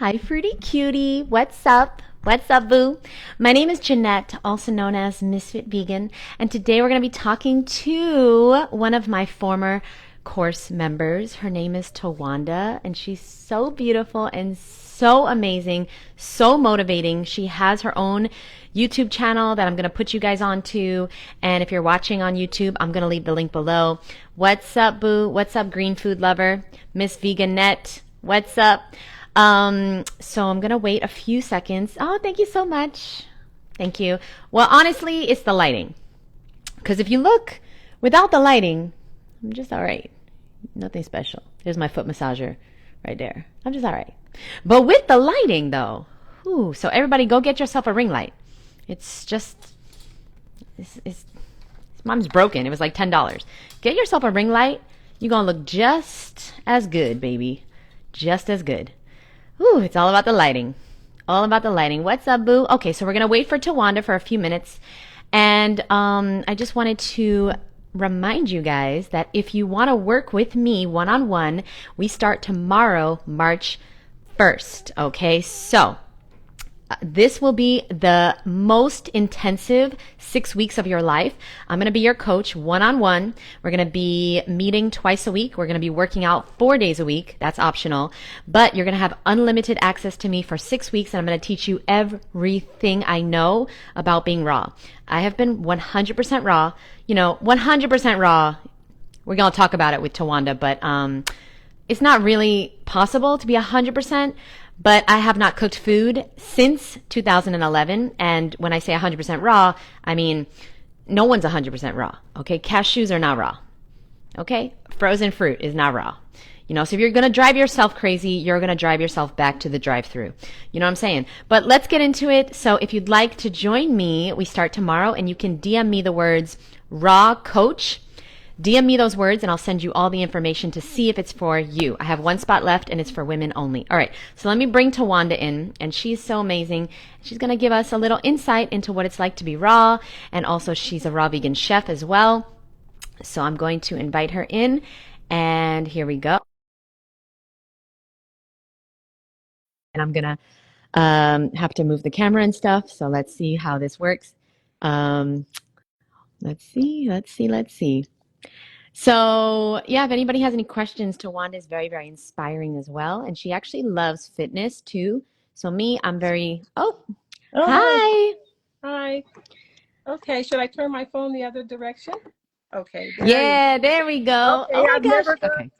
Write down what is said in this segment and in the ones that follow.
Hi, Fruity Cutie. What's up? What's up, boo? My name is Jeanette, also known as Ms.FitVegan, and today we're going to be talking to one of my former course members. Her name is Tawanda, and she's so beautiful and so amazing, so motivating. She has her own YouTube channel that I'm going to put you guys onto, and if you're watching on YouTube, I'm going to leave the link below. What's up, boo? What's up, green food lover? Miss Veganette, what's up? So I'm gonna wait a few seconds. Oh, thank you so much. Thank you. Well, honestly, it's the lighting. Because if you look without the lighting, I'm just all right. Nothing special. There's my foot massager right there. I'm just all right. But with the lighting, though, whew, so everybody go get yourself a ring light. It's just, mine's broken. It was like $10. Get yourself a ring light. You're gonna look just as good, baby. Just as good. Ooh, it's all about the lighting. All about the lighting. What's up, boo? Okay, so we're going to wait for Tawanda for a few minutes. And I just wanted to remind you guys that if you want to work with me one-on-one, we start tomorrow, March 1st. Okay, so this will be the most intensive 6 weeks of your life. I'm going to be your coach one-on-one. We're going to be meeting twice a week. We're going to be working out 4 days a week. That's optional. But you're going to have unlimited access to me for 6 weeks, and I'm going to teach you everything I know about being raw. I have been 100% raw. 100% raw. We're going to talk about it with Tawanda, but it's not really possible to be 100%. But I have not cooked food since 2011. And when I say 100% raw, I mean, no one's 100% raw. Okay. Cashews are not raw. Okay. Frozen fruit is not raw. So if you're going to drive yourself crazy, you're going to drive yourself back to the drive-through. You know what I'm saying? But let's get into it. So if you'd like to join me, we start tomorrow, and you can DM me the words raw coach. DM me those words and I'll send you all the information to see if it's for you. I have one spot left and it's for women only. All right, so let me bring Tawanda in, and she's so amazing. She's going to give us a little insight into what it's like to be raw, and also she's a raw vegan chef as well. So I'm going to invite her in, and here we go. And I'm going to have to move the camera and stuff, so let's see how this works. Let's see. So yeah, if anybody has any questions, Tawanda is very, very inspiring as well. And she actually loves fitness too. So I'm very, Oh, hi. hi. Okay, should I turn my phone the other direction? Okay, there you Yeah, there we go. go. Oh Okay, my I've gosh. never gone.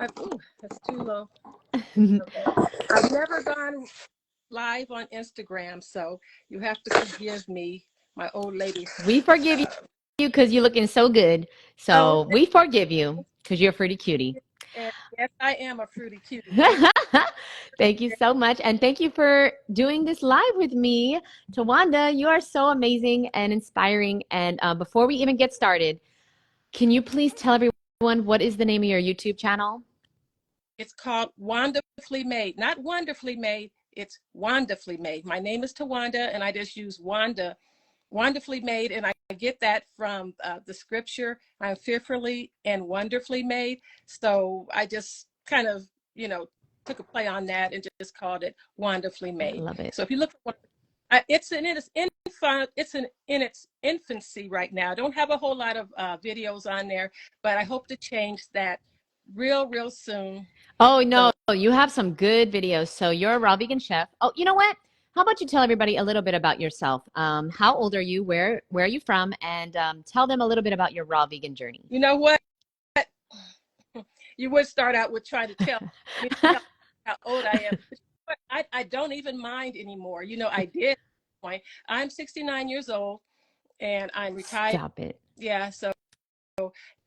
Okay. Ooh, that's too low. Okay, I've never gone live on Instagram, so you have to forgive me, my old lady. We forgive you because you're looking so good. Oh, So we forgive you because you're a pretty cutie. and yes, I am a fruity cutie. Thank you. Thank you so much. And thank you for doing this live with me. Tawanda, you are so amazing and inspiring. And before we even get started, can you please tell everyone what is the name of your YouTube channel? It's called Wonderfully Made, not Wonderfully Made. It's Wonderfully Made. My name is Tawanda, and I just use Wonderfully Made, and I get that from the scripture. I'm fearfully and wonderfully made. So I just kind of, took a play on that and just called it Wonderfully I Made. love it. So if you look for it's in its infancy right now. I don't have a whole lot of videos on there, but I hope to change that real soon. Oh, no, So you have some good videos. So you're a raw vegan chef. Oh, you know what? How about you tell everybody a little bit about yourself? How old are you? Where are you from? And tell them a little bit about your raw vegan journey. you know what? You would start out with trying to tell me how old I am. But I don't even mind anymore. I did at one point. I'm 69 years old and I'm retired. Stop it. Yeah, so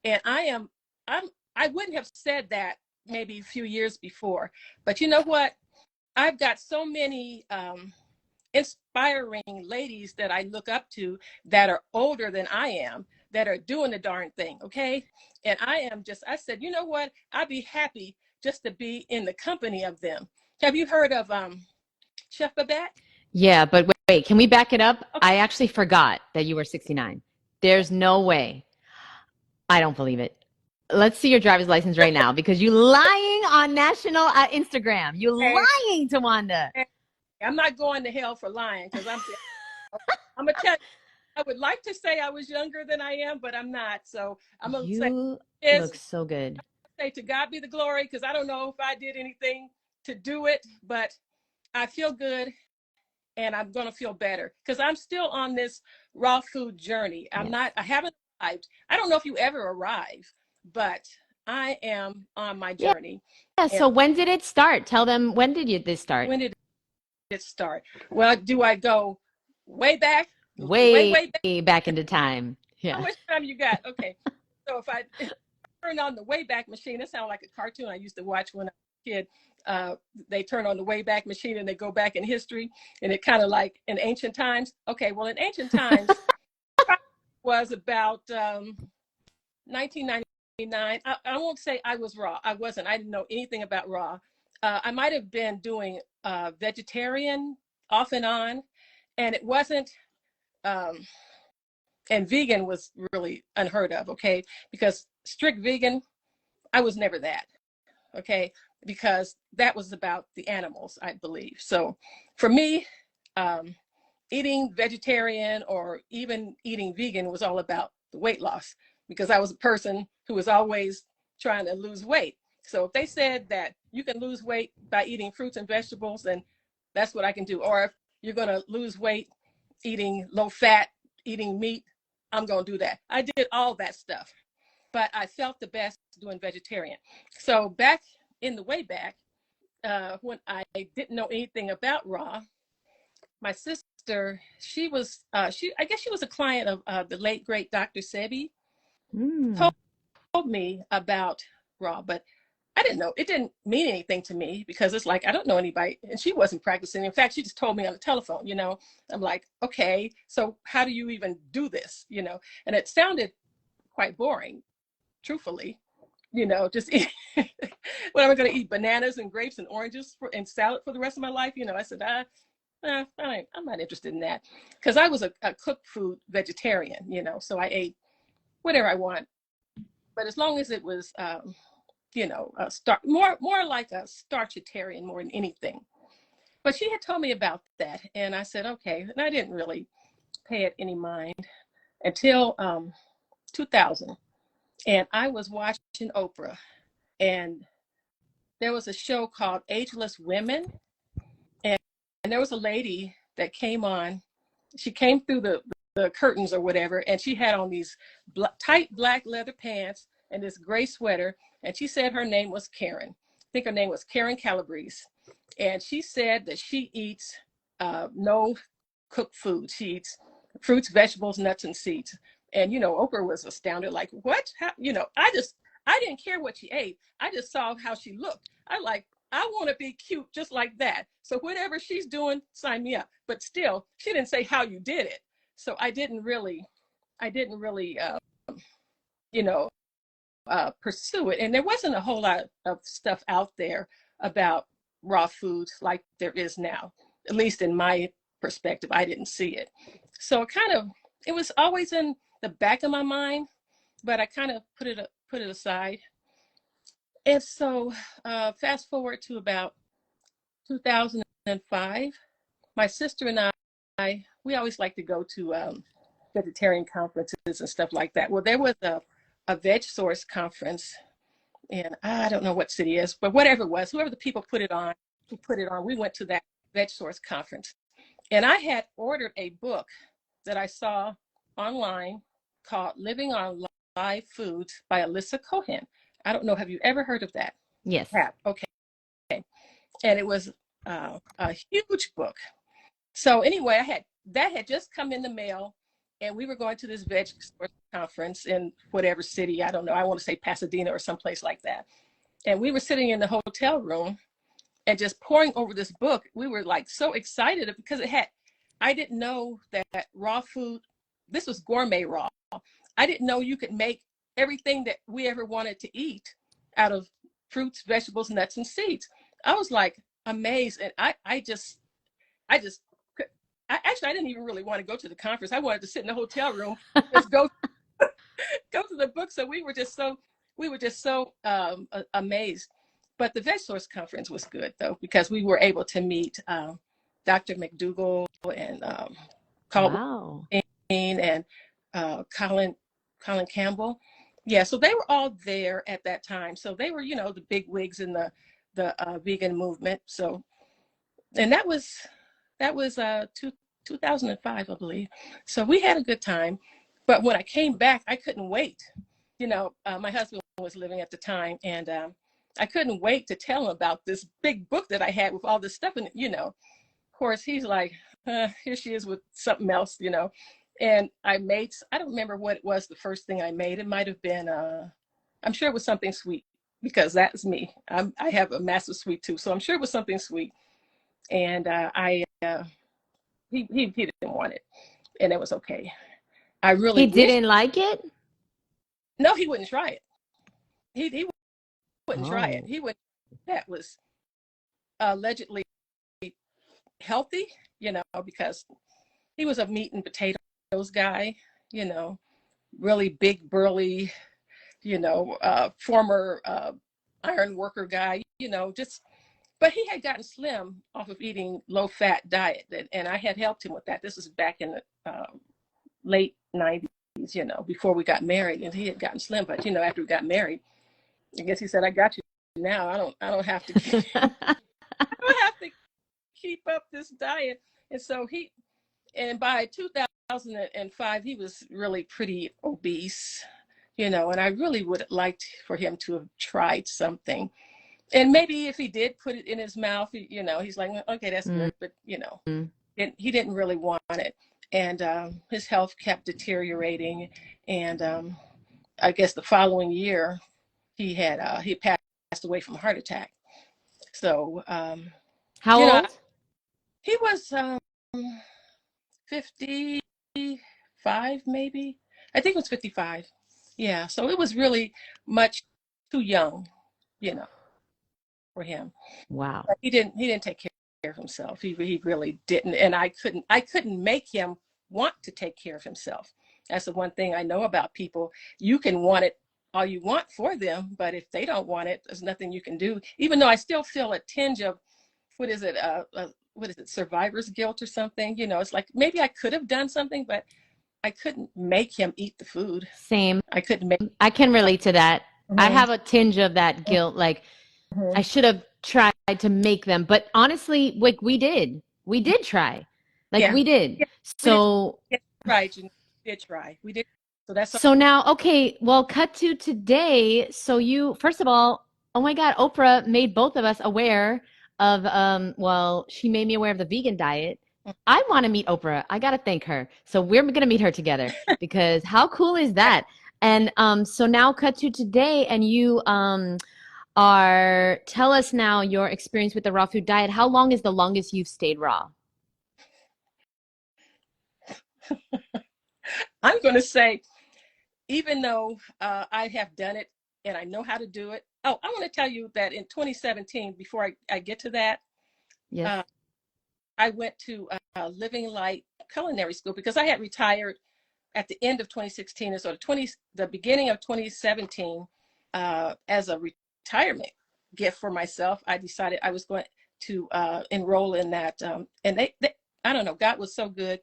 and I wouldn't have said that maybe a few years before. But you know what? I've got so many inspiring ladies that I look up to that are older than I am, that are doing the darn thing, okay? And I said, you know what? I'd be happy just to be in the company of them. Have you heard of Chef Babette? Yeah, but wait, can we back it up? Okay. I actually forgot that you were 69. There's no way. I don't believe it. Let's see your driver's license right now because you lying on national Instagram. You Okay, lying, Tawanda. I'm not going to hell for lying because I'm gonna tell you. I would like to say I was younger than I am, but I'm not. So I'm gonna say You is look so good. say to God be the glory because I don't know if I did anything to do it, but I feel good and I'm gonna feel better because I'm still on this raw food journey. Yes. I haven't arrived. I don't know if you ever arrive, but I am on my Yeah. journey. Yeah. And So when did it start? Tell them when did you this start? when did it start? Well, do I go way back? Way Way back? back into time. How Yeah. much time you got? Okay. So if I turn on the Wayback Machine, that sounds like a cartoon I used to watch when I was a kid. They turn on the Wayback Machine and they go back in history, and it kind of like in ancient times. Okay, well, in ancient times was about 1999. I won't say I was raw. I wasn't. I didn't know anything about raw. I might have been doing vegetarian off and on, and it wasn't. Um, and vegan was really unheard of. Okay, because strict vegan, I was never that. Okay, because that was about the animals, I believe. So for me, um, eating vegetarian or even eating vegan was all about the weight loss because I was a person who was always trying to lose weight. So if they said that you can lose weight by eating fruits and vegetables, then that's what I can do. Or if you're going to lose weight eating low fat, eating meat, I'm going to do that. I did all that stuff, but I felt the best doing vegetarian. So back in the way back, when I didn't know anything about raw, my sister, I guess she was a client of the late great Dr. Sebi, Mm. told me about raw, but I didn't know. It didn't mean anything to me because it's like I don't know anybody, and she wasn't practicing. In fact, she just told me on the telephone. I'm like, okay, so how do you even do this? And it sounded quite boring, truthfully. Just eat. What am I going to eat? Bananas and grapes and oranges and salad for the rest of my life? I said, I'm not interested in that because I was a cooked food vegetarian. So I ate whatever I want, but as long as it was, more like a starchitarian more than anything. But she had told me about that, and I said, okay, and I didn't really pay it any mind until 2000, and I was watching Oprah, and there was a show called Ageless Women, and, and there was a lady that came on. She came through the curtains or whatever, and she had on these tight black leather pants and this gray sweater, and she said her name was Karen. I think her name was Karen Calabrese, and she said that she eats no cooked food. She eats fruits, vegetables, nuts, and seeds. And Oprah was astounded, like, what? How, I didn't care what she ate. I just saw how she looked. I want to be cute just like that. So whatever she's doing, sign me up. But still, she didn't say how you did it. So I didn't really, you know, pursue it. And there wasn't a whole lot of stuff out there about raw foods like there is now. At least in my perspective, I didn't see it. So it was always in the back of my mind, but I kind of put it aside. And so, fast forward to about 2005, my sister and we always like to go to vegetarian conferences and stuff like that. Well, there was a Veg Source conference, and I don't know what city it is, but whatever it was, whoever the people who put it on, we went to that Veg Source conference. And I had ordered a book that I saw online called Living on Live Foods by Alyssa Cohen. I don't know, have you ever heard of that? Yes. Have. Okay. And it was a huge book. So anyway, that had just come in the mail, and we were going to this veg conference in whatever city, I don't know. I want to say Pasadena or someplace like that. And we were sitting in the hotel room and just pouring over this book. We were like so excited because I didn't know that raw food, this was gourmet raw. I didn't know you could make everything that we ever wanted to eat out of fruits, vegetables, nuts, and seeds. I was like amazed. And I just, I didn't even really want to go to the conference. I wanted to sit in the hotel room, just go to the book. So we were just so we were just so amazed. But the Veg Source Conference was good though, because we were able to meet Dr. McDougall and Caldwell Wow. and Colin Campbell. Yeah, so they were all there at that time. So they were, the big wigs in the vegan movement. So, and that was 2005, I believe. So we had a good time. But when I came back, I couldn't wait. My husband was living at the time, and I couldn't wait to tell him about this big book that I had with all this stuff in it. Of course, he's like, here she is with something else. And I don't remember what it was the first thing I made. It might have been, I'm sure it was something sweet because that's me. I have a massive sweet tooth, so I'm sure it was something sweet. And he didn't want it, and it was okay. I really He wish. didn't like it? No, he wouldn't try it. He wouldn't try it. Oh, He would. That was allegedly healthy, because he was a meat and potatoes guy, you know, really big, burly, former iron worker guy, just, but he had gotten slim off of eating low fat diet. And I had helped him with that. This was back in the late 90s, before we got married, and he had gotten slim. But, after we got married, I guess he said, I got you now. I don't have to, I don't have to keep up this diet. And so and by 2005, he was really pretty obese, and I really would have liked for him to have tried something. And maybe if he did put it in his mouth, he's like, "Well, okay, that's mm, good." But, he didn't really want it. And his health kept deteriorating. And I guess the following year, he passed away from a heart attack. So, how you know, old? he was 55, maybe. I think it was 55. Yeah. So it was really much too young, you know, for him. Wow. But he didn't take care of himself. He really didn't. And I couldn't make him want to take care of himself. That's the one thing I know about people. You can want it all you want for them, but if they don't want it, there's nothing you can do. Even though I still feel a tinge of, what is it, survivor's guilt or something. It's like maybe I could have done something, but I couldn't make him eat the food. Same. I couldn't make. I can relate to that. I Mhm, have a tinge of that guilt. Like, I mhm. should have tried to make them. But honestly, like, we did. We did try. Like, Yeah, we did. yeah. We did. So Yeah, right. You did try. We did. So that's all. So now, okay, well, cut to today. So you, first of all, oh my God, Oprah made both of us aware of, well, she made me aware of the vegan diet. I want to meet Oprah. I got to thank her. So we're going to meet her together because how cool is Yeah. that? And so now cut to today, and you tell us now your experience with the raw food diet. How long is the longest you've stayed raw? I'm going to say, even though I have done it and I know how to do it. Oh, I want to tell you that in 2017, before I get to that, Yes. uh, I went to Living Light Culinary School because I had retired at the end of 2016, and so the beginning of 2017, as a retirement gift for myself, I decided I was going to enroll in that. And I don't know, God was so good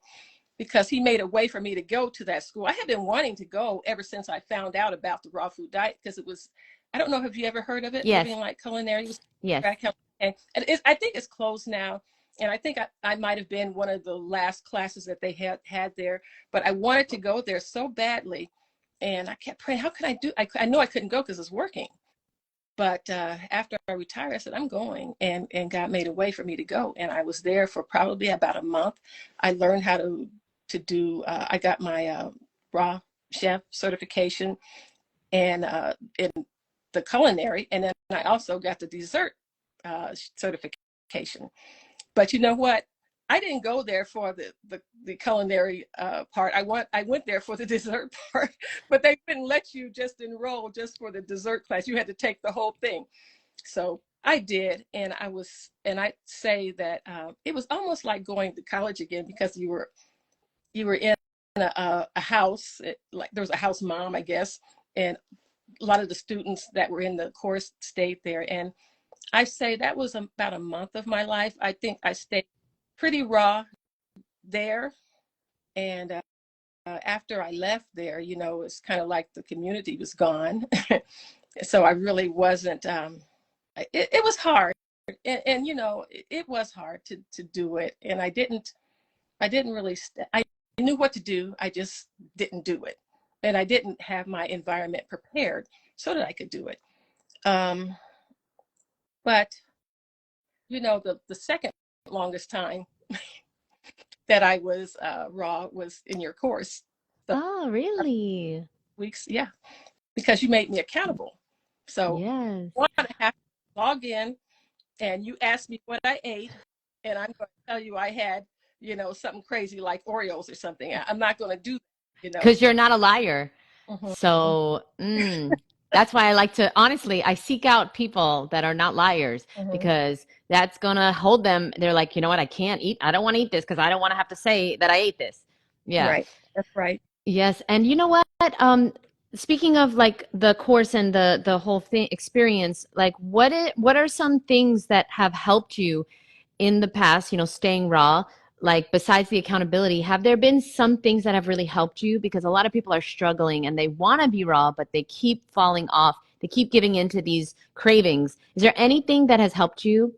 because He made a way for me to go to that school. I had been wanting to go ever since I found out about the raw food diet because it was. I don't know, have you ever heard of it? Yes. Living Like Culinary. It was Yes. and I think it's closed now. And I think I might have been one of the last classes that they had there, but I wanted to go there so badly. And I kept praying, how could I do? I know I couldn't go because it's working. But after I retired, I said, I'm going. And God made a way for me to go. And I was there for probably about a month. I learned how to do, I got my raw chef certification and in the culinary. And then I also got the dessert certification. But you know what? I didn't go there for the culinary part. I went there for the dessert part, but they wouldn't let you just enroll just for the dessert class. You had to take the whole thing. So I did, and I say that it was almost like going to college again because you were in a house, like there was a house mom, I guess, and a lot of the students that were in the course stayed there. And I say that was about a month of my life. I think I stayed pretty raw there. And after I left there, it's kind of like the community was gone. So I really wasn't, it was hard. And it was hard to do it. And I didn't really, I knew what to do. I just didn't do it. And I didn't have my environment prepared so that I could do it. Um, but, the second longest time that I was raw was in your course. So Oh, really? weeks, yeah, because you made me accountable. So Yes. one, I have to log in and you asked me what I ate, and I'm going to tell you I had, something crazy like Oreos or something. I'm not going to do that. Because you're not a liar. Mm-hmm. So that's why I like to, honestly, I seek out people that are not liars Mm-hmm. because that's going to hold them. They're like, you know what? I don't want to eat this because I don't want to have to say that I ate this. Yeah. Right. That's right. Yes. And you know what? Speaking of like the course and the whole thing experience, like what are some things that have helped you in the past, staying raw, like besides the accountability, have there been some things that have really helped you? Because a lot of people are struggling and they want to be raw, but they keep falling off. They keep giving into these cravings. Is there anything that has helped you?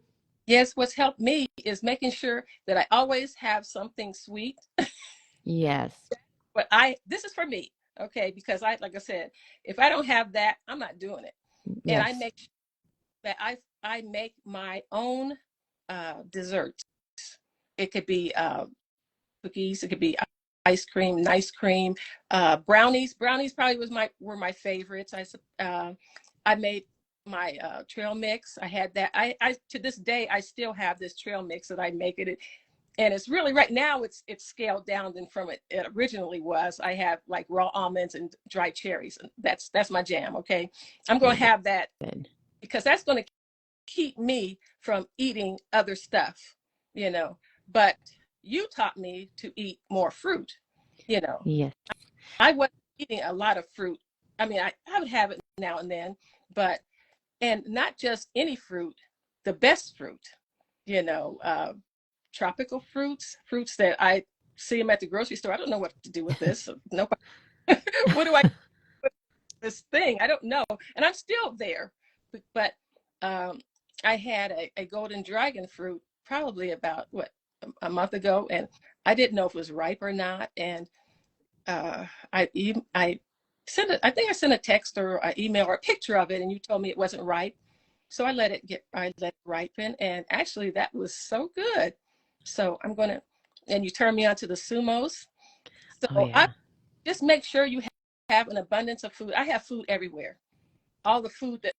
Yes, what's helped me is making sure that I always have something sweet. Yes. But this is for me, okay? Because like I said, if I don't have that, I'm not doing it. And I Yes. make sure that I make my own desserts. It could be cookies. It could be ice cream, nice cream, brownies. Brownies probably were my favorites. I made my trail mix. I had that. I to this day I still have this trail mix that I make it. And it's really right now it's scaled down than from it originally was. I have like raw almonds and dried cherries, and that's my jam. Okay, I'm going to have that Good. because that's going to keep me from eating other stuff, you know. But you taught me to eat more fruit, you know. Yes. I wasn't eating a lot of fruit. I mean, I would have it now and then, but, and not just any fruit, the best fruit, you know, tropical fruits that I see them at the grocery store. I don't know what to do with this. Nobody, what do I do with this thing? I don't know. And I'm still there, but um, I had a golden dragon fruit probably about a month ago, and I didn't know if it was ripe or not. And I sent it. I think I sent a text or an email or a picture of it, and you told me it wasn't ripe. So I let it ripen, and actually that was so good. So and you turned me on to the sumos. Oh So I yeah. just make sure you have an abundance of food. I have food everywhere. All the food that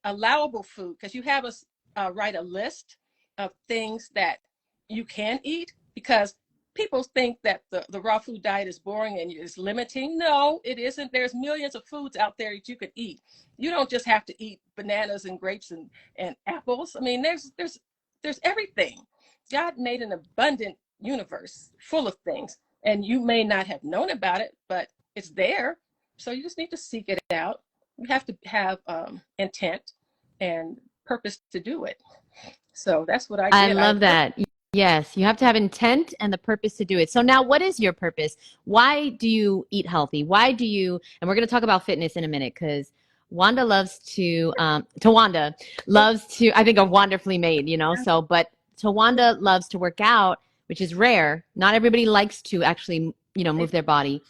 allowable food, because you have us write a list of things that you can eat, because people think that the raw food diet is boring and is limiting. No, it isn't. There's millions of foods out there that you could eat. You don't just have to eat bananas and grapes and apples. I mean, there's everything. God made an abundant universe full of things, and you may not have known about it, but it's there. So you just need to seek it out. You have to have intent and purpose to do it. So that's what I I did. love that. Yes, you have to have intent and the purpose to do it. So now what is your purpose? Why do you eat healthy? Why do you, and we're going to talk about fitness in a minute because Wanda loves Tawanda loves to, I think of wonderfully made, so, but Tawanda loves to work out, which is rare. Not everybody likes to actually, move their body.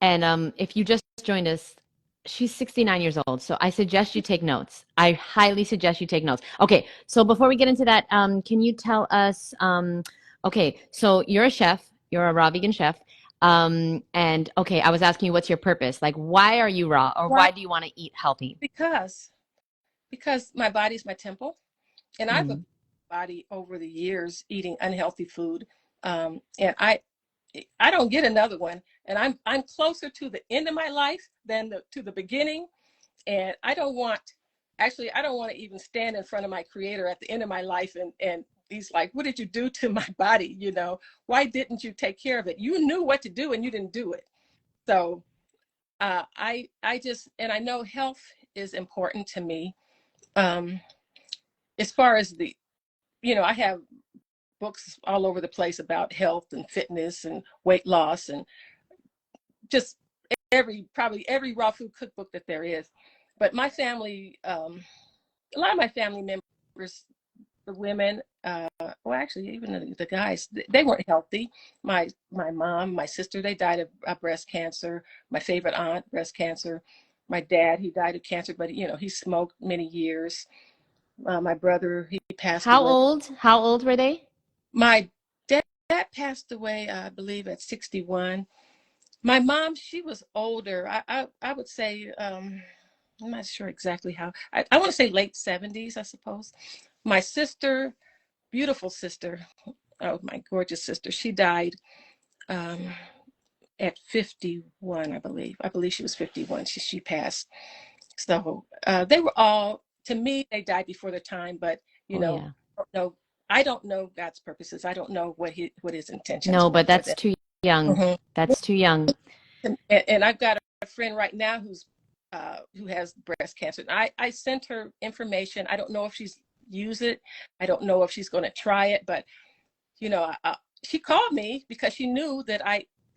And if you just joined us, she's 69 years old. So I suggest you take notes. I highly suggest you take notes. Okay, so before we get into that, can you tell us? Okay, so you're a chef. You're a raw vegan chef. And okay, I was asking you what's your purpose? Like, why are you raw, or Why? why do you want to eat healthy? Because my body's my temple, and I've Mm, abused my body over the years eating unhealthy food, and I don't get another one. And I'm closer to the end of my life than to the beginning. And I don't want to even stand in front of my creator at the end of my life and he's like, what did you do to my body? Why didn't you take care of it? You knew what to do and you didn't do it. So I just, and I know health is important to me. Um, as far as I have books all over the place about health and fitness and weight loss and just probably every raw food cookbook that there is. But my family, a lot of my family members, the women, well, actually, even the guys, they weren't healthy. My mom, my sister, they died of breast cancer. My favorite aunt, breast cancer. My dad, he died of cancer, but he smoked many years. My brother, he passed How away. old? How old were they? My dad passed away, I believe, at 61. My mom, she was older. I would say, I'm not sure exactly how. I want to say late 70s, I suppose. My sister, beautiful sister, oh, my gorgeous sister, she died um, at 51, I believe. I believe she was 51. She passed. So they were all, to me, they died before their time, but, Oh yeah. I don't know God's purposes. I don't know what his intentions No, were but for that's them. too young. Mhm. That's too young. And I've got a friend right now who has breast cancer. I sent her information. I don't know if she's used it. I don't know if she's going to try it, but she called me because she knew that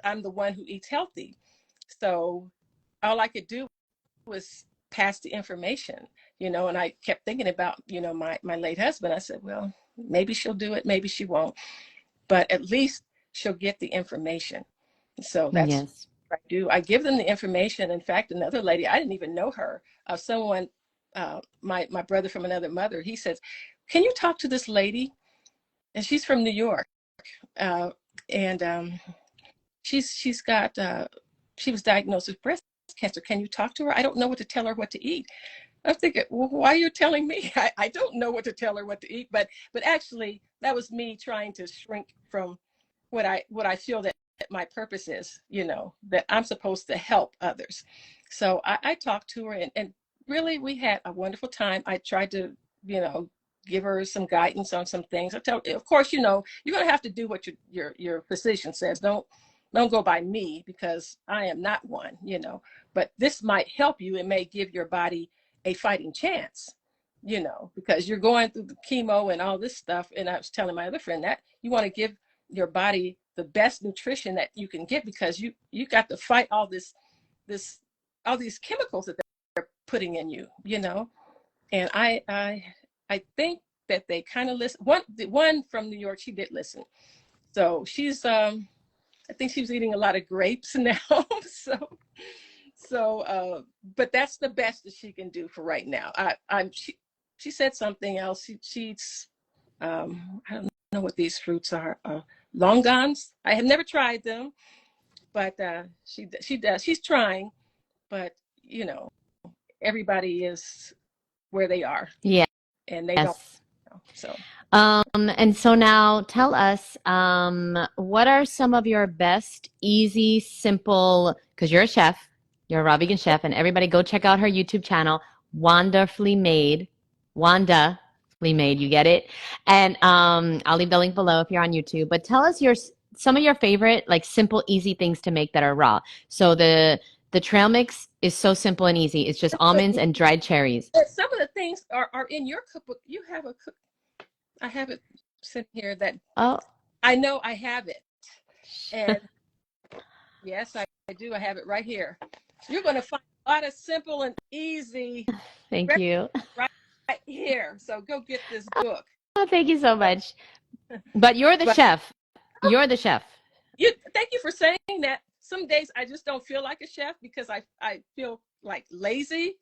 I'm the one who eats healthy. So all I could do was pass the information, and I kept thinking about, my late husband. I said, well, maybe she'll do it, maybe she won't, but at least she'll get the information. So that's Yes. what I do. I give them the information. In fact, another lady, I didn't even know her, someone, my brother from another mother, he says, can you talk to this lady? And she's from New York. Uh, and she's got, she was diagnosed with breast cancer. Can you talk to her? I don't know what to tell her what to eat. I'm thinking, well, why are you telling me? I don't know what to tell her what to eat, but actually that was me trying to shrink from what I feel that my purpose is, that I'm supposed to help others. So I talked to her, and really we had a wonderful time. I tried to, give her some guidance on some things. I tell, of course, you're going to have to do what your physician says. Don't go by me because I am not one, but this might help you. It may give your body a fighting chance, because you're going through the chemo and all this stuff. And I was telling my other friend that you want to give your body the best nutrition that you can get, because you got to fight this all these chemicals that they're putting in you, and I think that they kind of listen. The one from New York, she did listen. So she's I think she was eating a lot of grapes now. So but that's the best that she can do for right now. She said something else. She eats, I don't know what these fruits are. Longans. I have never tried them, but she does. She's trying, but everybody is where they are, Yes. and they don't know. So And so now tell us, what are some of your best, easy, simple, because you're a chef, you're a raw vegan chef, and everybody go check out her YouTube channel, Wonderfully Made. Wonderfully Made, you get it? And I'll leave the link below if you're on YouTube. But tell us some of your favorite, like simple, easy things to make that are raw. So the trail mix is so simple and easy. It's just almonds and dried cherries. some of the things are in your cookbook. You have I have it sitting here that Oh, I know I have it. And yes, I do. I have it right here. You're going to find a lot of simple and easy thank recipes you. right here. So go get this book. Oh, thank you so much. But you're the But chef. You're the chef. thank you for saying that. Some days I just don't feel like a chef because I feel like lazy,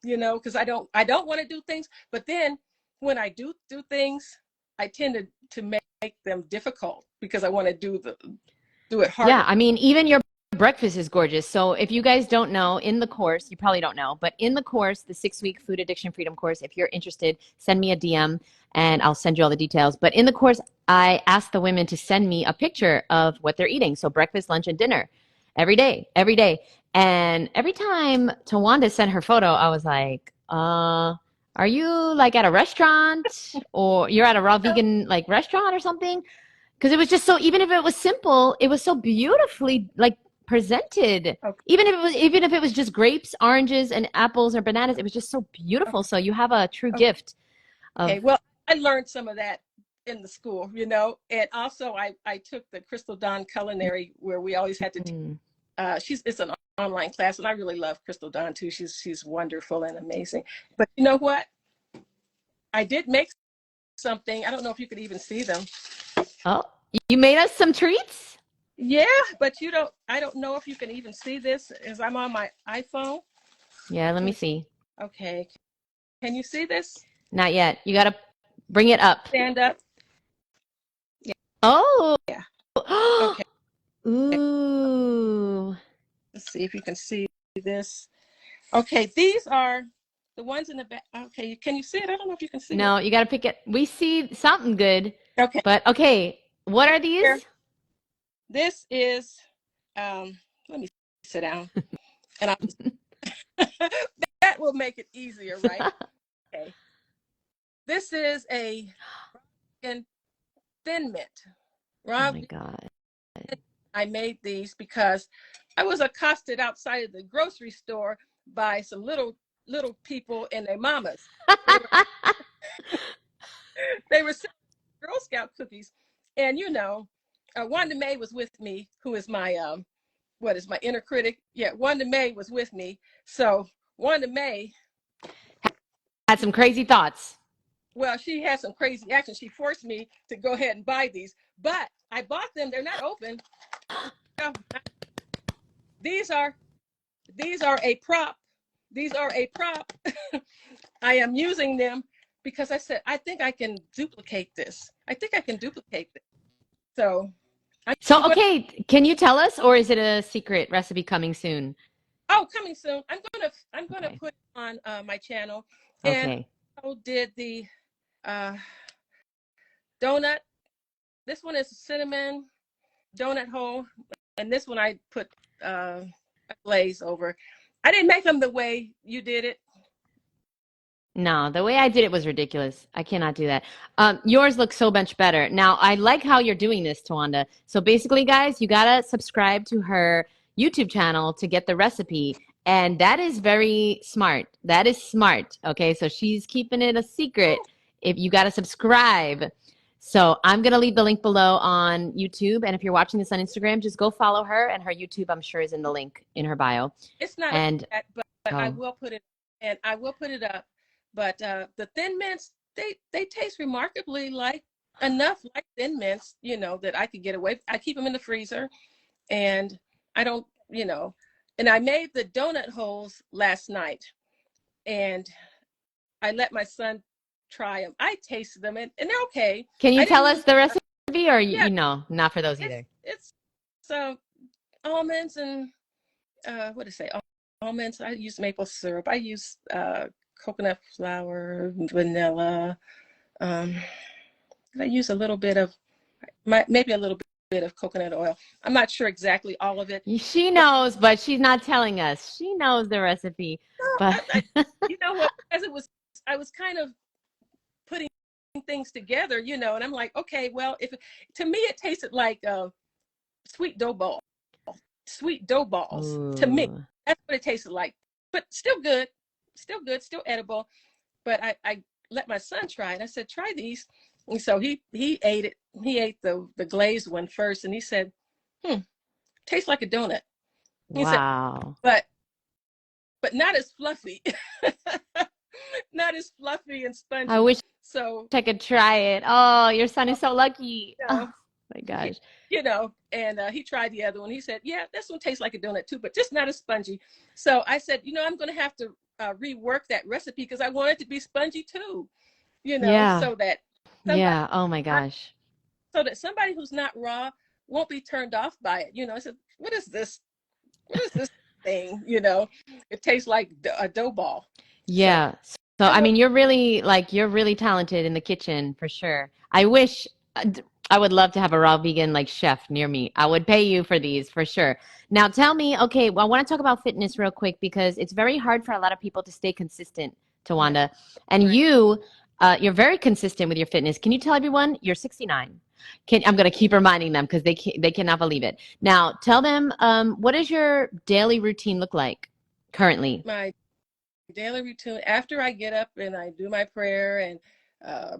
because I don't want to do things. But then when I do things, I tend to make them difficult because I want to do it Yeah, harder. I mean, even your breakfast is gorgeous. So if you guys don't know, in the course, you probably don't know, but in the course, the 6-week food addiction freedom course, if you're interested, send me a DM and I'll send you all the details. But in the course, I asked the women to send me a picture of what they're eating. So breakfast, lunch, and dinner every day, every day. And every time Tawanda sent her photo, I was like, are you like at a restaurant or you're at a raw vegan like restaurant or something? Because it was just so, even if it was simple, it was so beautifully like presented. Okay. Even if it was just grapes, oranges, and apples or bananas, it was just so beautiful. So you have a true gift Okay. of Well, I learned some of that in the school, and also I took the Crystal Dawn Culinary where we always had to. mm, It's an online class, and I really love Crystal Dawn too. She's wonderful and amazing. But you know what? I did make something. I don't know if you could even see them. oh, you made us some treats? Yeah, but you don't. I don't know if you can even see this as I'm on my iPhone. Yeah, let me see. Okay, can you see this? Not yet. You got to bring it up. Stand up. Yeah. Oh. Yeah. Okay. Ooh. Let's see if you can see this. Okay, these are the ones in the back. Okay, can you see it? I don't know if you can see it. No, you got to pick it. We see something good, Okay. but okay. What are Here, these? this is. Let me sit down, and I that will make it easier, right? Okay. This is a thin mint. Oh Rob, my God. I made these because I was accosted outside of the grocery store by some little people and their mamas. They were they were selling Girl Scout cookies, and Wanda May was with me, who is my what is my inner critic? Yeah, Wanda May was with me. So Wanda May, Had some crazy thoughts. well, she had some crazy action. She forced me to go ahead and buy these, but I bought them. They're not open. No, these are these are a prop. These are a prop. I am using them because I said I think I can duplicate this. I think I can duplicate this. So I'm So, going. okay, can you tell us, or is it a secret recipe coming soon? Oh, coming soon. I'm gonna Okay. put it on my channel, and Okay. I did the uh, donut. This one is cinnamon donut hole, and this one I put a glaze over. I didn't make them the way you did it. No, the way I did it was ridiculous. I cannot do that. Yours looks so much better. Now, I like how you're doing this, Tawanda. So basically, guys, you gotta subscribe to her YouTube channel to get the recipe. And that is very smart. That is smart. Okay, so she's keeping it a secret. If you gotta subscribe. So I'm gonna leave the link below on YouTube. And if you're watching this on Instagram, just go follow her. And her YouTube, I'm sure, is in the link in her bio. It's not And that, but I oh, will put it, and I will put it up. But the thin mints, they taste remarkably like enough like thin mints, that I could get away. I keep them in the freezer, and I don't, and I made the donut holes last night, and I let my son try them. I tasted them, and they're okay. can you I tell didn't us use, the recipe, or yeah, you know, not for those it's either? it's almonds and what to say, almonds. I use maple syrup. I use coconut flour, vanilla. Um, I use a little bit of maybe a little bit of coconut oil. I'm not sure exactly all of it, She but knows, but she's not telling us. She knows the recipe, but you know what? As I was kind of putting things together, and I'm like, okay, well, if to me it tasted like sweet dough ball, sweet dough balls. To me, ooh, that's what it tasted like. But still good, still edible. But I let my son try it. I said, try these. And so he ate it. He ate the glazed one first, and he said, tastes like a donut. He said, wow. but not as fluffy, not as fluffy and I spongy. wish So I could try it. Oh, your son is so lucky. you Oh know, my he, gosh. and he tried the other one. He said, yeah, this one tastes like a donut too, but just not as spongy. So I said, I'm going to have to rework that recipe because I want it to be spongy too. Yeah, So that somebody yeah. Oh my gosh. somebody who's not raw won't be turned off by it. I said, what is this? What is this thing? It tastes like a dough ball. So Yeah. So I I will. mean, you're really talented in the kitchen for sure. I wish I would love to have a raw vegan like chef near me. I would pay you for these for sure. Now tell me, okay, well, I want to talk about fitness real quick because it's very hard for a lot of people to stay consistent, Right, Tawanda. And right. you're very consistent with your fitness. Can you tell everyone you're 69? I'm going to keep reminding them because they cannot believe it. Now, tell them what does your daily routine look like currently? My daily routine after I get up and I do my prayer and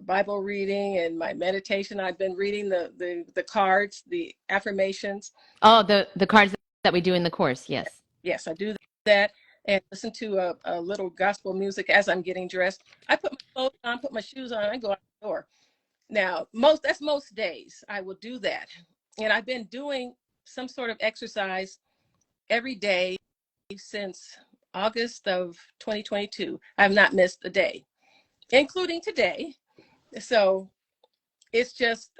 Bible reading and my meditation. I've been reading the cards, the affirmations. Oh, the cards that we do in the course. Yes. Yes, I do that and listen to a little gospel music as I'm getting dressed. I put my clothes on, put my shoes on, I go out the door. Now, that's most days I will do that. And I've been doing some sort of exercise every day since August of 2022. I've not missed a day, including today. So it's just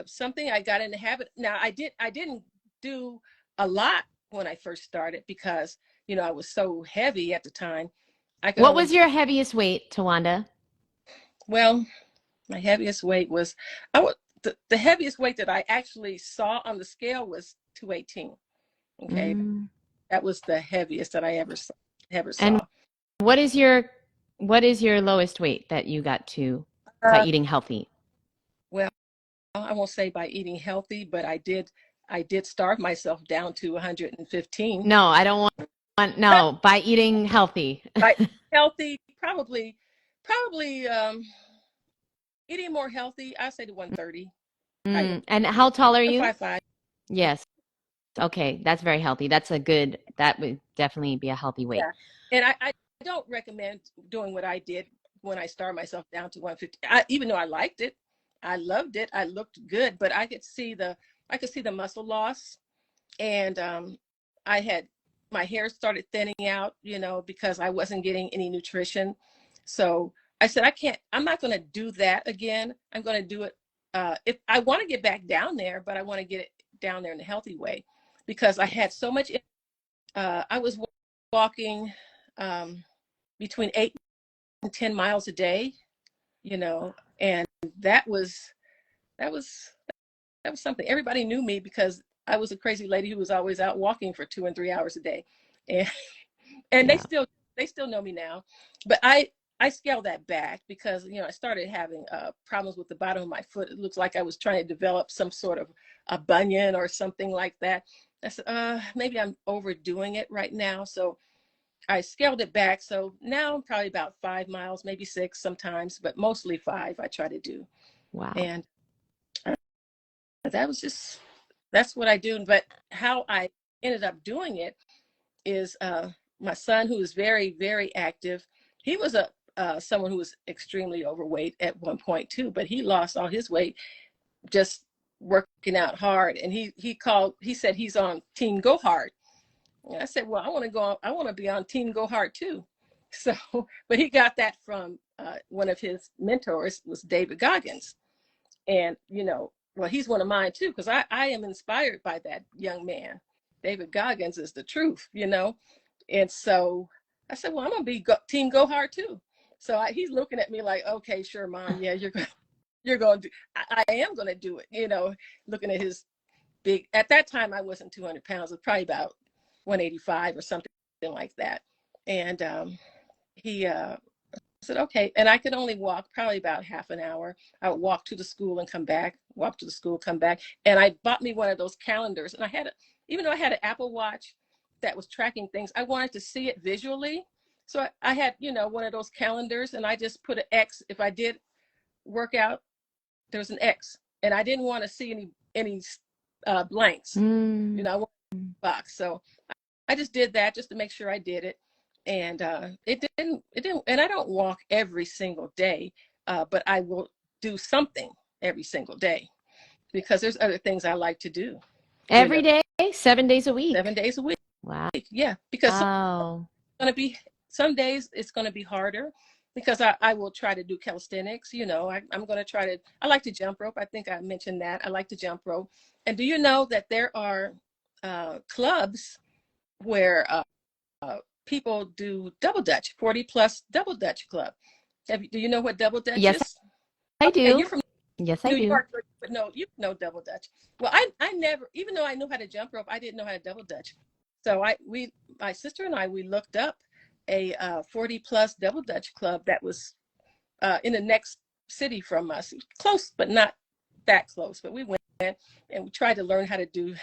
something I got in the habit. Now I didn't do a lot when I first started because I was so heavy at the time. I could What only was your heaviest weight, Tawanda? well, my heaviest weight was the heaviest weight that I actually saw on the scale was 218. Okay, Mm. that was the heaviest that I ever And saw. what is your lowest weight that you got to by Uh, eating healthy? well, I won't say by eating healthy, but I did starve myself down to 115. No, I don't want no, by eating healthy. By healthy, probably eating more healthy. I say to 130 height. And how tall are I'm you? 5'5". Yes. Okay, that's very healthy. That would definitely be a healthy weight. Yeah, and I don't recommend doing what I did when I starved myself down to 150. Even though I liked it, I loved it. I looked good, but I could see the muscle loss, and I had my hair started thinning out, because I wasn't getting any nutrition. So I said, I'm not going to do that again. I'm going to do it. If I want to get back down there, but I want to get it down there in a healthy way because I had so much. I was walking between 8 and 10 miles a day, and that was that was that was something. Everybody knew me because I was a crazy lady who was always out walking for 2 and 3 hours a day, and and they Yeah. still know me now, but I scaled that back because I started having problems with the bottom of my foot. It looks like I was trying to develop some sort of a bunion or something like that. I said, maybe I'm overdoing it right now, so I scaled it back. So now I'm probably about 5 miles, maybe 6 sometimes, but mostly 5 I try to do. Wow. And that was just, that's what I do. But how I ended up doing it is my son, who is very, very active. He was someone who was extremely overweight at one point too, but he lost all his weight just working out hard. And he said he's on Team Go Hard. And I said, well, I want to be on Team Go Hard too. So, but he got that from one of his mentors was David Goggins. And, well, he's one of mine too, because I am inspired by that young man. David Goggins is the truth. And so I said, well, I'm going to be Team Go Hard too. So he's looking at me like, okay, sure, Mom. Yeah, you're going to do, I am going to do it, looking at his big, at that time, I wasn't 200 pounds. It was probably about 185 or something like that. And he said, okay. And I could only walk probably about half an hour. I would walk to the school and come back, walk to the school, come back. And I bought me one of those calendars. And even though I had an Apple Watch that was tracking things, I wanted to see it visually. So I had, one of those calendars, and I just put an X. If I did work out, there was an X. And I didn't want to see any blanks. Mm. I wanted a box. So I just did that just to make sure I did it. And it didn't, and I don't walk every single day, but I will do something every single day because there's other things I like to do, you know, Every day, 7 days a 7 week. days a week. Wow. Yeah, because Wow. some days it's going to be harder because I will try to do calisthenics. I'm going to I like to jump rope. I think I mentioned that. I like to jump rope. And do you know that there are clubs where people do double dutch, 40 plus double dutch club. Do you know what double dutch Yes, is? I Okay, do. you're from Yes, I New do. York, but no, you know double dutch. Well, I never, even though I knew how to jump rope, I didn't know how to double dutch. So my sister and I, we looked up a 40 plus double dutch club that was in the next city from us, close but not that close, but we went and we tried to learn how to do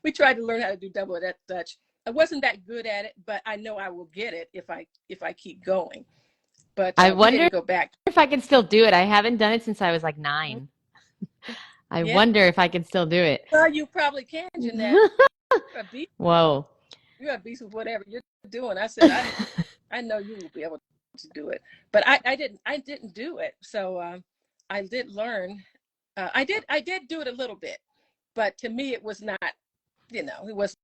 we tried to learn how to do double Dutch. I wasn't that good at it, but I know I will get it if I keep going. But I we didn't wonder go back. if I can still do it. I haven't done it since I was like 9. I Yeah, wonder if I can still do it. well, you probably can, Jeanette. You're a beast. Whoa. You're a beast with whatever you're doing. I said, I know you will be able to do it, but I didn't do it. So I did learn. I did do it a little bit, but to me, it was not, it was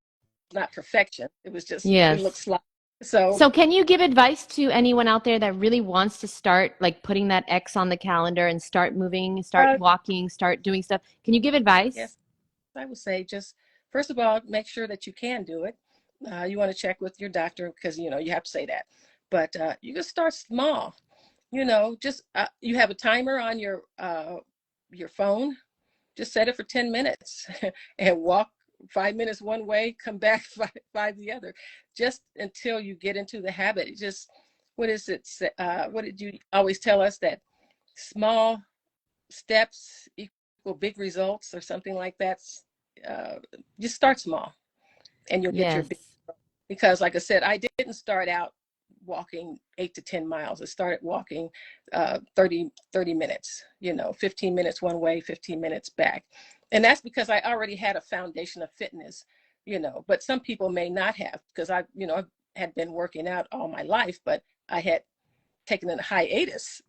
not perfection. It was just, it Yes. looks like, so So can you give advice to anyone out there that really wants to start like putting that X on the calendar and start moving, start uh, walking, start doing stuff? Can you give advice? yes, I would say just, first of all, make sure that you can do it. You want to check with your doctor because, you have to say that, but you can start small. Just you have a timer on your phone. Just set it for 10 minutes and walk 5 minutes one way, come back five the other, just until you get into the habit. It just, what is it? What did you always tell us, that small steps equal big results or something like that? Uh, just start small and you'll get your Yes. big, because like I said, I didn't start out walking 8 to 10 miles. I started walking 30 minutes, 15 minutes one way, 15 minutes back. And that's because I already had a foundation of fitness, but some people may not have, because I had been working out all my life, but I had taken a hiatus.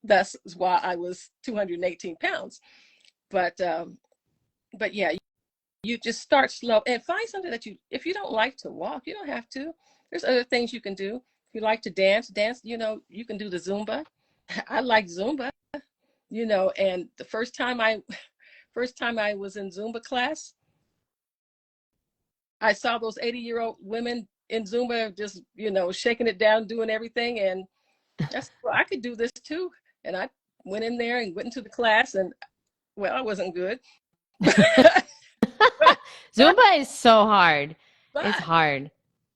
That's why I was 218 pounds. But yeah, you just start slow and find something that if you don't like to walk, you don't have to. There's other things you can do. If you like to dance, you can do the Zumba. I like Zumba, and the first time I was in Zumba class, I saw those 80-year-old women in Zumba just, shaking it down, doing everything. And I said, well, I could do this too. And I went in there and went into the class, and well, I wasn't good. but, Zumba is so hard. It's but, hard.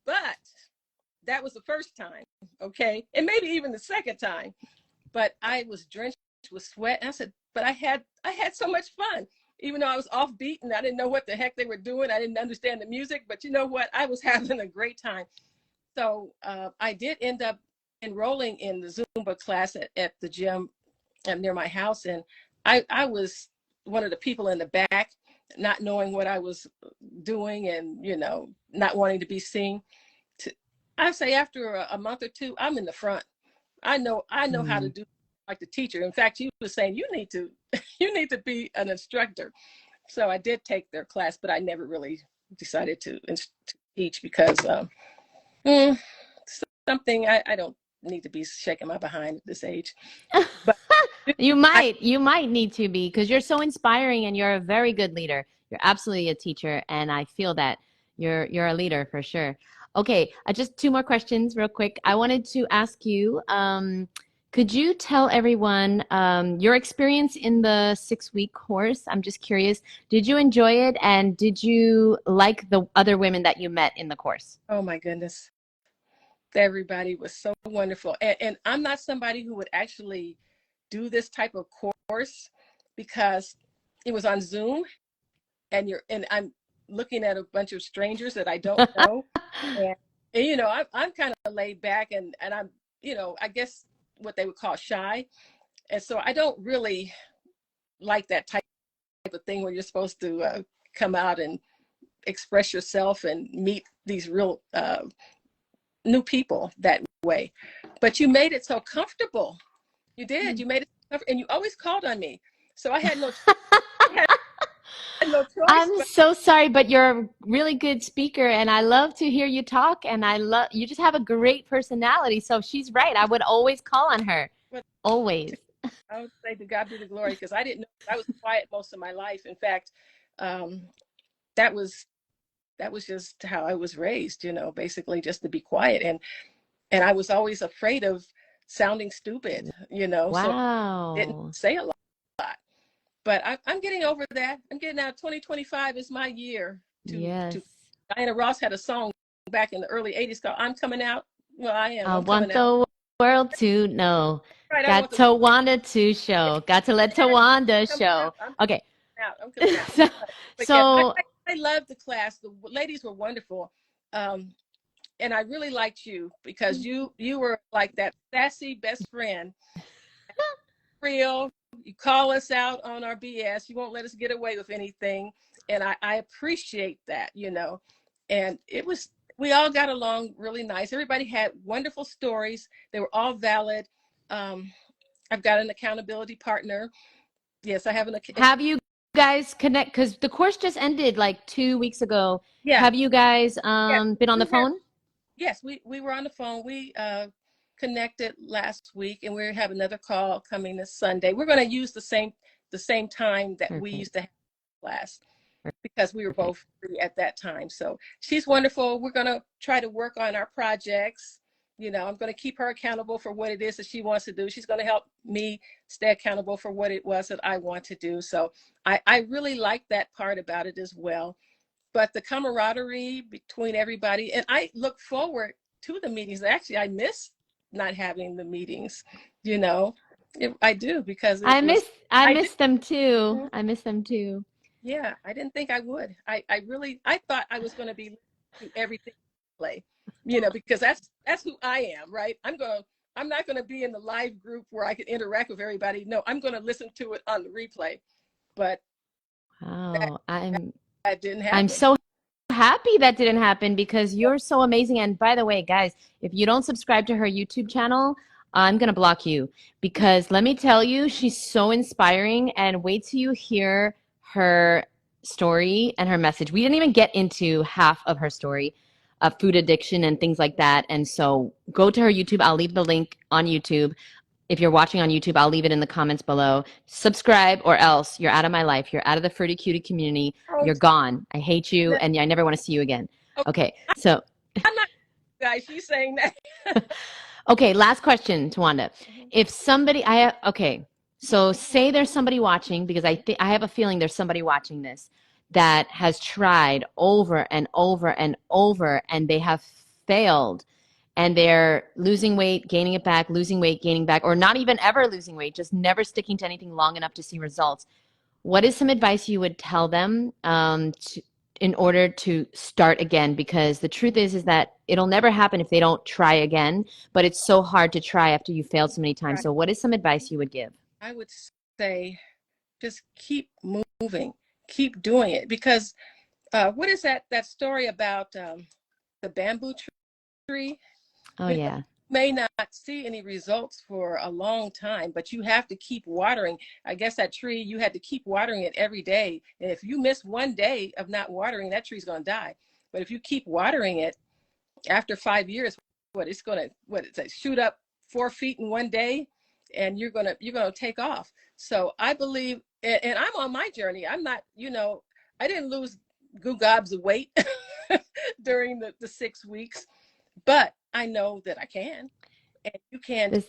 but that was the first time, okay? And maybe even the second time. But I was drenched with sweat. And I said, but I had so much fun. Even though I was off beat and I didn't know what the heck they were doing. I didn't understand the music, but you know what? I was having a great time. So I did end up enrolling in the Zumba class at the gym near my house. And I was one of the people in the back, not knowing what I was doing and, not wanting to be seen. I say after a month or two, I'm in the front. I know how to Mm. do like the teacher. In fact, he was saying you need to you need to be an instructor. So I did take their class, but I never really decided to teach because mm, something I don't need to be shaking my behind at this age. But You I, might, you might need to be because you're so inspiring and you're a very good leader. You're absolutely a teacher, and I feel that you're a leader for sure. Okay, just 2 more questions real quick. I wanted to ask you, could you tell everyone your experience in the 6-week course? I'm just curious. Did you enjoy it, and did you like the other women that you met in the course? oh my goodness, everybody was so wonderful. And I'm not somebody who would actually do this type of course because it was on Zoom, and I'm looking at a bunch of strangers that I don't know. And I'm kind of laid back, and I'm, I guess what they would call shy. And so I don't really like that type of thing where you're supposed to come out and express yourself and meet these real new people that way. But you made it so comfortable. You did. You made it so comfortable, and you always called on me. So I had no choice. I'm But so sorry, but you're a really good speaker and I love to hear you talk and I love you just have a great personality. So she's right. I would always call on her. but Always. I would say to God be the glory, because I didn't know. I was quiet most of my life. In fact, um, that was just how I was raised. Basically just to be quiet, and I was always afraid of sounding stupid. So I didn't Wow. say a lot. But I'm getting over that. I'm getting out. 2025 is my year to. Yes. Diana Ross had a song back in the early '80s called "I'm Coming Out." Well, I am. I I'm coming want out. the world to know. Right, I Got want the Tawanda to show. Got to let yeah, Tawanda coming show. out. I'm Okay. coming out. I'm coming out. So, But yes, so I love the class. The ladies were wonderful. And I really liked you because you were like that sassy best friend, real. You call us out on our BS. You won't let us get away with anything, and I appreciate that. And we all got along really nice. Everybody had wonderful stories. They were all valid. Um, I've got an accountability partner. Yes, I have an. have you guys connect? Because the course just ended like 2 weeks ago. Yeah, Have you guys yeah. been on We the were phone? Yes, we were on the phone. We connected last week, and we have another call coming this Sunday. We're going to use the same time that we Perfect. used to have class because we were Perfect. both free at that time. So she's wonderful. We're going to try to work on our projects. I'm going to keep her accountable for what it is that she wants to do. She's going to help me stay accountable for what it was that I want to do. So I really like that part about it as well. But the camaraderie between everybody, and I look forward to the meetings. Actually, I miss not having the meetings. you know I do, because it I was, I I did. miss them too. I miss them too. Yeah, I didn't think I would. I really, I thought I was going to be to everything play, because that's who I am, right? I'm not going to be in the live group where I can interact with everybody. No, I'm going to listen to it on the replay. But that Wow. that didn't I'm happen. so happy that didn't happen because you're so amazing. And by the way, guys, if you don't subscribe to her YouTube channel, I'm going to block you because let me tell you, she's so inspiring. And wait till you hear her story and her message. We didn't even get into half of her story of food addiction and things like that. And so go to her YouTube. I'll leave the link on YouTube. If you're watching on YouTube, I'll leave it in the comments below. Subscribe or else you're out of my life. You're out of the Fruity Cutie community. Oh, You're gone. I hate you and I never want to see you again. okay. Okay. So, I'm not, guys. She's saying that. okay, last question, Tawanda. Mhm. If somebody okay. So say there's somebody watching because I have a feeling there's somebody watching this that has tried over and over and over and they have failed and they're losing weight, gaining it back, losing weight, gaining back, or not even ever losing weight, just never sticking to anything long enough to see results. What is some advice you would tell them in order to start again? Because the truth is that it'll never happen if they don't try again, but it's so hard to try after you failed so many times. Right. So what is some advice you would give? I would say just keep moving, keep doing it. Because what is that story about the bamboo tree? Oh, You yeah. may not see any results for a long time, but you have to keep watering. I guess that tree, you had to keep watering it every day. And if you miss one day of not watering, that tree's going to die. But if you keep watering it, after 5 years, it's going to, shoot up 4 feet in one day, and you're gonna take off. So I believe, and I'm on my journey. I'm not, I didn't lose goo gobs of weight during the 6 weeks, but I know that I can, and you can. This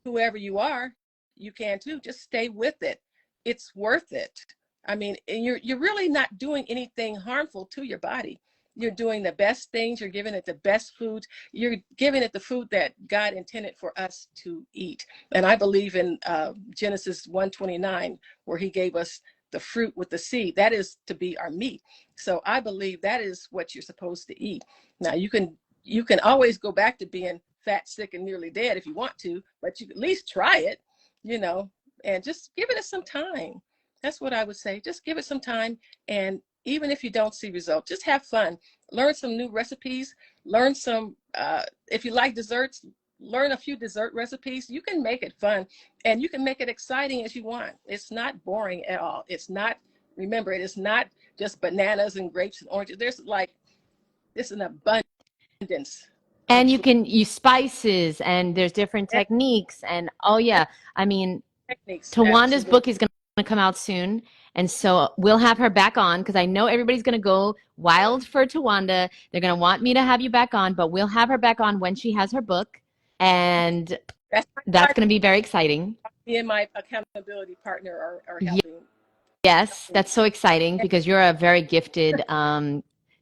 Whoever you are, you can too. Just stay with it. It's worth it. I mean, and you're really not doing anything harmful to your body. You're doing the best things. You're giving it the best foods. You're giving it the food that God intended for us to eat. And I believe in Genesis 1:29, where He gave us the fruit with the seed. That is to be our meat. So I believe that is what you're supposed to eat. Now you can always go back to being fat, sick, and nearly dead if you want to, but you at least try it, and just give it some time. That's what I would say. Just give it some time. And even if you don't see results, just have fun. Learn some new recipes. Learn some, if you like desserts, learn a few dessert recipes. You can make it fun, and you can make it exciting as you want. It's not boring at all. Remember, it is not just bananas and grapes and oranges. There's an abundance and of you food can use spices and there's different techniques and oh yeah, I mean techniques. Tawanda's Absolutely. book is going to come out soon. And so we'll have her back on because I know everybody's going to go wild for Tawanda. They're going to want me to have you back on, but we'll have her back on when she has her book. And That's my that's partner. going to be very exciting. Me and my accountability partner are helping. Yes, that's so exciting because you're a very gifted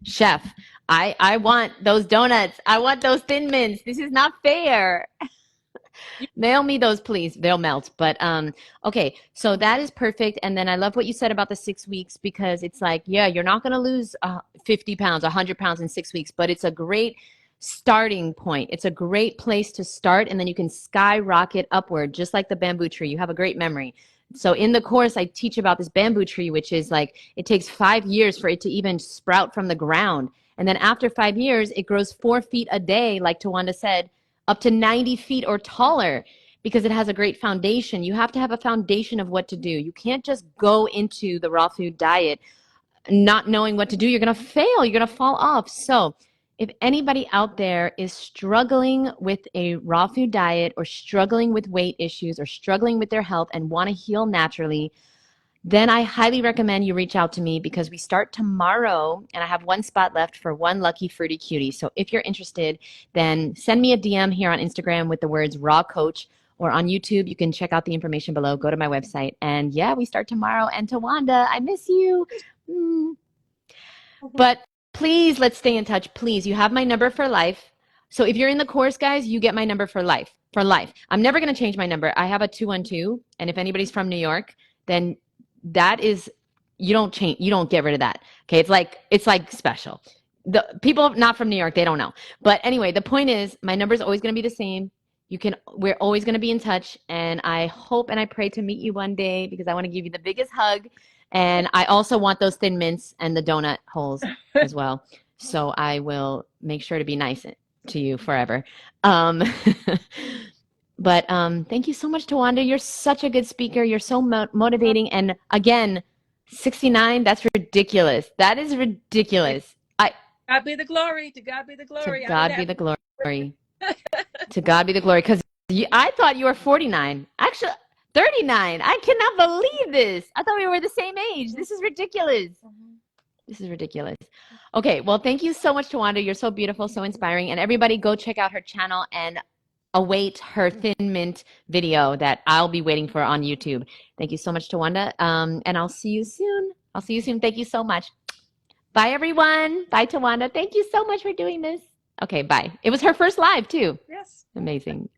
chef. I want those donuts. I want those thin mints. This is not fair. You, Mail me those, please. They'll melt. But okay, so that is perfect. And then I love what you said about the 6 weeks because it's like, yeah, you're not going to lose 50 pounds, 100 pounds in 6 weeks, but it's a great starting point. It's a great place to start, and then you can skyrocket upward, just like the bamboo tree. You have a great memory. So in the course, I teach about this bamboo tree, which is like it takes 5 years for it to even sprout from the ground. And then after 5 years, it grows 4 feet a day, like Tawanda said, up to 90 feet or taller because it has a great foundation. You have to have a foundation of what to do. You can't just go into the raw food diet not knowing what to do. You're going to fail. You're going to fall off. So, if anybody out there is struggling with a raw food diet or struggling with weight issues or struggling with their health and want to heal naturally, then I highly recommend you reach out to me because we start tomorrow and I have one spot left for one lucky fruity cutie. So if you're interested, then send me a DM here on Instagram with the words raw coach, or on YouTube. You can check out the information below. Go to my website. And yeah, we start tomorrow. And Tawanda, I miss you. Mm. But please, let's stay in touch. Please, you have my number for life. So if you're in the course, guys, you get my number for life. For life. I'm never going to change my number. I have a 212. And if anybody's from New York, then that is, you don't change, you don't get rid of that. Okay. It's like special. The people not from New York, they don't know. But anyway, the point is my number is always going to be the same. We're always going to be in touch. And I hope and I pray to meet you one day because I want to give you the biggest hug. And I also want those thin mints and the donut holes as well. So I will make sure to be nice to you forever. Um, but thank you so much, Tawanda. You're such a good speaker. You're so motivating. And again, 69, that's ridiculous. That is ridiculous. God be the glory. To God be the To glory. I God didn't be have the glory. To God be the glory. Because I thought you were 49. Actually, 39. I cannot believe this. I thought we were the same age. This is ridiculous. This is ridiculous. Okay, well, thank you so much, Tawanda. You're so beautiful, so inspiring. And everybody go check out her channel and await her Thin Mint video that I'll be waiting for on YouTube. Thank you so much, Tawanda. And I'll see you soon. I'll see you soon. Thank you so much. Bye, everyone. Bye, Tawanda. Thank you so much for doing this. Okay, bye. It was her first live, too. Yes. Amazing.